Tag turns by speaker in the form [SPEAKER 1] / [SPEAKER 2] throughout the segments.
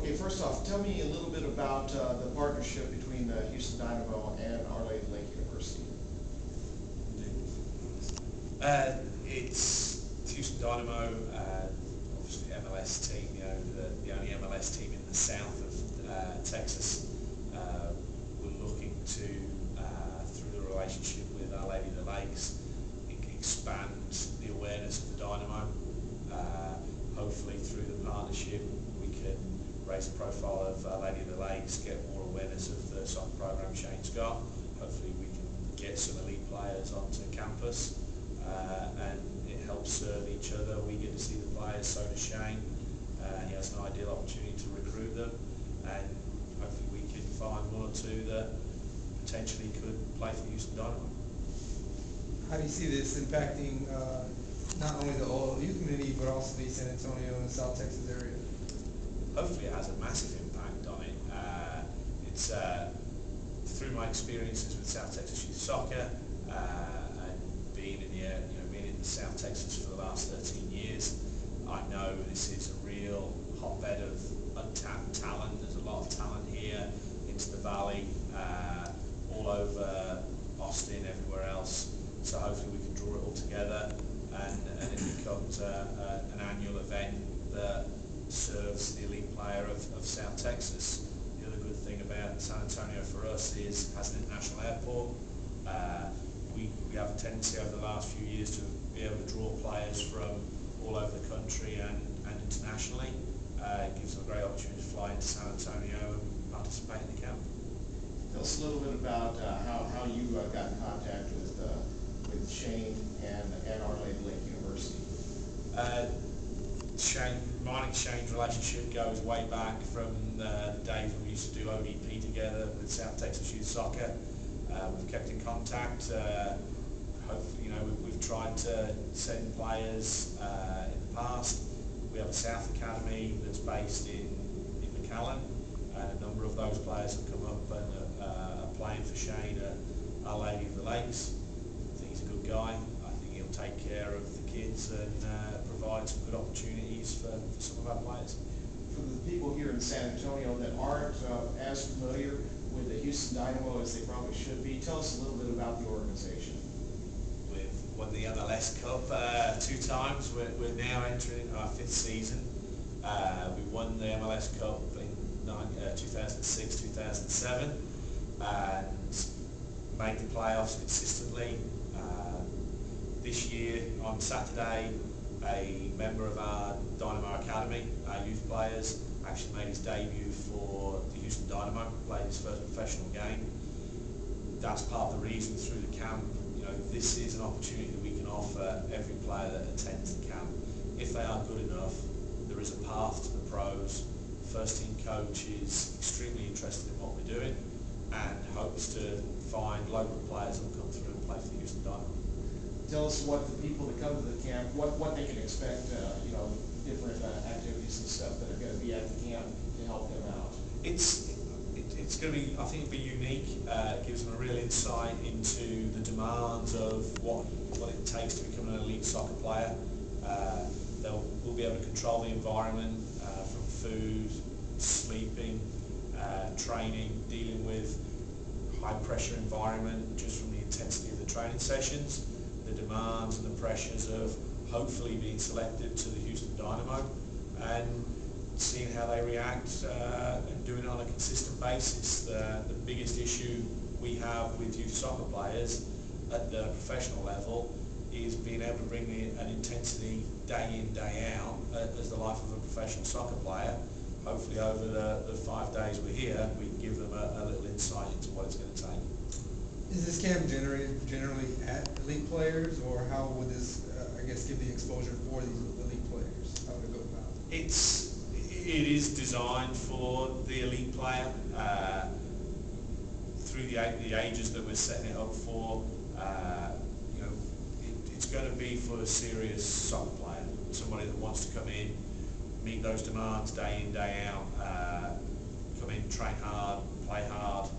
[SPEAKER 1] Okay, first off, tell me a little bit about the partnership between the Houston Dynamo and Our Lady of Lake University.
[SPEAKER 2] It's Houston Dynamo, obviously MLS team, the only MLS team in the south of Texas. We're looking to, through the relationship with Our Lady of the Lakes, expand the awareness of the Dynamo. Hopefully through the partnership we can raise the profile of Our Lady of the Lakes, get more awareness of the soccer program Shane's got. Hopefully we can get some elite players onto campus, and it helps serve each other. We get to see the players, so does Shane. He has an ideal opportunity to recruit them, and hopefully we can find one or two that potentially could play for Houston Dynamo.
[SPEAKER 3] How do you see this impacting not only the OLLU community, but also the San Antonio and South Texas area?
[SPEAKER 2] Hopefully it has a massive impact on it. It's through my experiences with South Texas Youth Soccer and being in the South Texas for the last 13 years, I know this is a real hotbed of untapped talent. There's a lot of talent here into the valley, all over Austin, everywhere else. So hopefully we can draw it all together, and it becomes an annual event that serves the elite player of South Texas. The other good thing about San Antonio for us is it has an international airport. We have a tendency over the last few years to be able to draw players from all over the country and internationally. It gives them a great opportunity to fly into San Antonio and participate in the camp.
[SPEAKER 1] Tell us a little bit about how you got in contact with Shane and Our Lady of Lake University.
[SPEAKER 2] Mine and Shane's relationship goes way back from the days when we used to do ODP together with South Texas Youth Soccer. We've kept in contact. Hopefully, we've tried to send players in the past. We have a South Academy that's based in McAllen, and a number of those players have come up and are playing for Shane at Our Lady of the Lakes. I think he's a good guy. I think he'll take care of the kids and provide some good opportunities for some of our players.
[SPEAKER 1] For the people here in San Antonio that aren't as familiar with the Houston Dynamo as they probably should be, tell us a little bit about the organization.
[SPEAKER 2] We've won the MLS Cup 2 times. We're now entering our 5th season. We won the MLS Cup in 2006, 2007, and made the playoffs consistently. This year, on Saturday, a member of our Dynamo Academy, our youth players, actually made his debut for the Houston Dynamo, played his first professional game. That's part of the reason through the camp. This is an opportunity that we can offer every player that attends the camp. If they are good enough, there is a path to the pros. First team coach is extremely interested in what we're doing and hopes to find local players that will come through and play for the Houston Dynamo.
[SPEAKER 1] Tell us what the people that come to the camp, what they can expect, different activities and stuff that are going to be at the camp to help them out.
[SPEAKER 2] It's going to be, I think, it'll be unique. It gives them a real insight into the demands of what it takes to become an elite soccer player. We'll be able to control the environment from food, sleeping, training, dealing with high pressure environment just from the intensity of the training sessions, the demands and the pressures of hopefully being selected to the Houston Dynamo, and seeing how they react and doing it on a consistent basis. The biggest issue we have with youth soccer players at the professional level is being able to bring an intensity day in, day out as the life of a professional soccer player. Hopefully over the 5 days we're here, we can give them a little insight into what it's going to take.
[SPEAKER 3] Is this camp generally at elite players, or how would this, give the exposure for these elite players? How would it go about?
[SPEAKER 2] It is designed for the elite player through the ages that we're setting it up for. It's going to be for a serious soccer player, somebody that wants to come in, meet those demands day in, day out, come in, train hard, play hard.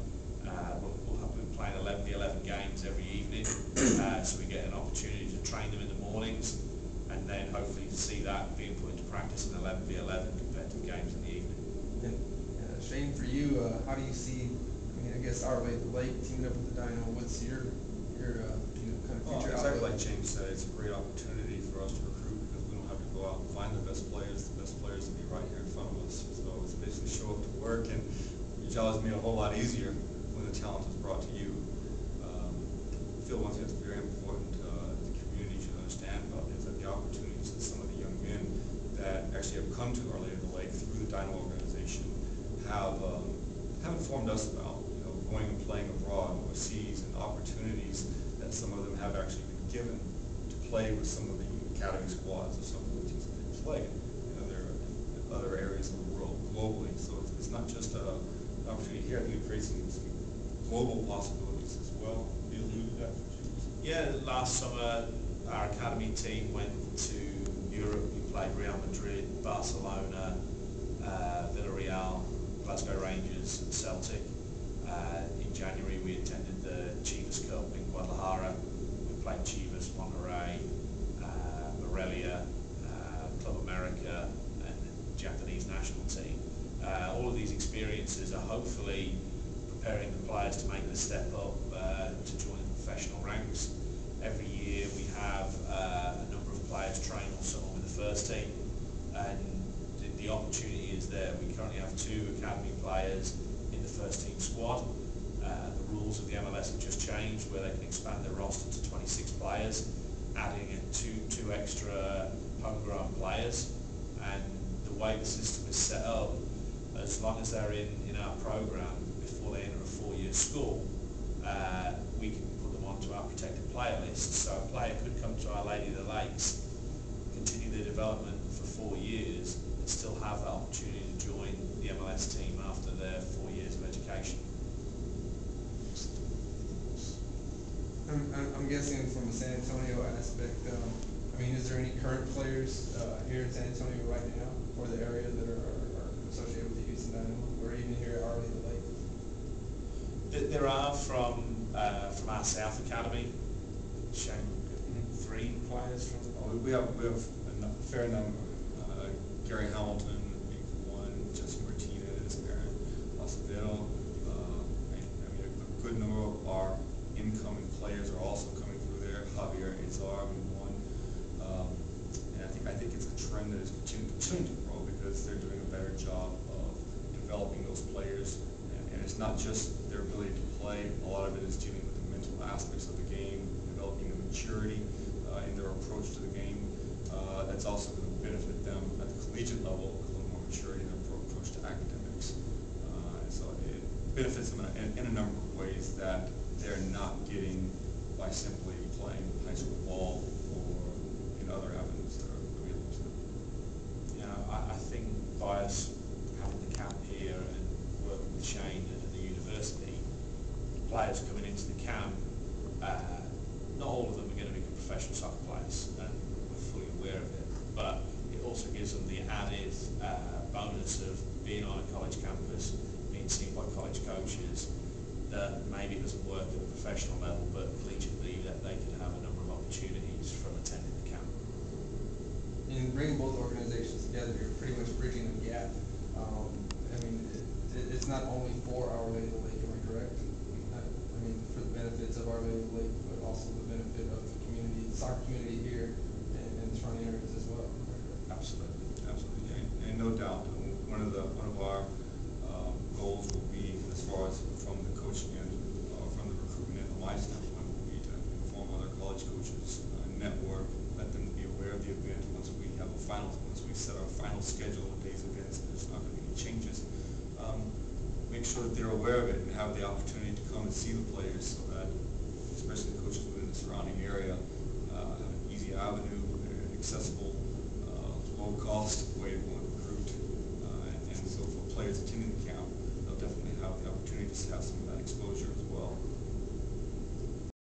[SPEAKER 2] We'll be playing 11v11 games every evening, so we get an opportunity to train them in the mornings, and then hopefully see that being put into practice in 11v11 compared to the games in the evening.
[SPEAKER 3] And Shane, for you, how do you see, I mean, I guess Our Lady of the Lake teaming up with the Dynamo, what's your kind of
[SPEAKER 4] Well,
[SPEAKER 3] future
[SPEAKER 4] exactly
[SPEAKER 3] outlook?
[SPEAKER 4] like James said, it's a great opportunity for us to recruit because we don't have to go out and find the best players will be right here in front of us. So it's basically show up to work, and your job is made a whole lot easier when the talent is brought to you. I feel one thing that's very important the community should understand about is that the opportunities that some of the young men that actually have come to Our Lady of the Lake through the Dynamo organization have informed us about, going and playing abroad overseas, and opportunities that some of them have actually been given to play with some of the academy squads of some of the teams that they play in other areas of the world globally. So it's not just an opportunity here. I think it creates some global possibilities as well. Do you allude to that?
[SPEAKER 2] Yeah, last summer our academy team went to Europe. We played Real Madrid, Barcelona, Villarreal, Glasgow Rangers and Celtic. In January we attended the Chivas Cup in Guadalajara. We played Chivas, Monterrey, Morelia, Club America and the Japanese national team. All of these experiences are hopefully preparing the players to make the step up to join the professional ranks. Every year we have a number of players train on someone with the first team, and the opportunity is there. We currently have 2 academy players in the first team squad. The rules of the MLS have just changed where they can expand their roster to 26 players, adding in two extra homegrown players. And the way the system is set up, as long as they're in our program before they enter a 4-year school, we can put them onto our protected player list. So a player could come to Our Lady of the Lakes, continue their development for 4 years, and still have the opportunity to join the MLS team after their 4 years of education.
[SPEAKER 3] I'm guessing from a San Antonio aspect, I mean, is there any current players here in San Antonio right now, or the area that are associated with the Houston Dynamo, or even here at Our Lady of the Lake?
[SPEAKER 2] There are from our South Academy. Shane, 3 players from the
[SPEAKER 4] We have a fair number. Gary Hamilton being one, Jesse Martinez, Aaron Acevedo. I mean, a good number of our incoming players are also coming through there. Javier Azar being one. And I think it's a trend that is continuing to grow because they're doing a better job of developing those players. And it's not just their ability to play. A lot of it is dealing with the mental aspects of the game, developing the maturity in their approach to the game. That's also going to benefit them at the collegiate level with a little more maturity in their approach to academics. And so it benefits them in a number of ways that they're not getting by simply playing high school ball or in other avenues that are available to them.
[SPEAKER 2] I think by us having the camp here and working with Shane and at the university, players coming into the camp, not all of them are going to become professional soccer players, and we're fully aware of it, but it also gives them the added bonus of being on a college campus, being seen by college coaches, that maybe it doesn't work at a professional level, but collegiately that they can have a number of opportunities from attending the camp.
[SPEAKER 3] In bringing both organizations together, you're pretty much bridging the gap. I mean, it's not only for Our Lady of the Lake, am I correct? I mean, for the benefits of Our Lady of the Lake, but also the benefit of the community, the soccer community here and surrounding areas as well.
[SPEAKER 2] Absolutely.
[SPEAKER 4] Absolutely, and no doubt, one of our goals will be, as far as from the coaching end, from the recruitment end, my standpoint will be to inform other college coaches, network, let them be aware of the event once we set our final schedule of days events. There's not going to be any changes. Make sure that they're aware of it and have the opportunity to come and see the players, so that, especially the coaches within the surrounding area, have an easy avenue, an accessible, low-cost way to go and recruit. And so for players attending the camp, they'll definitely have the opportunity to have some of that exposure as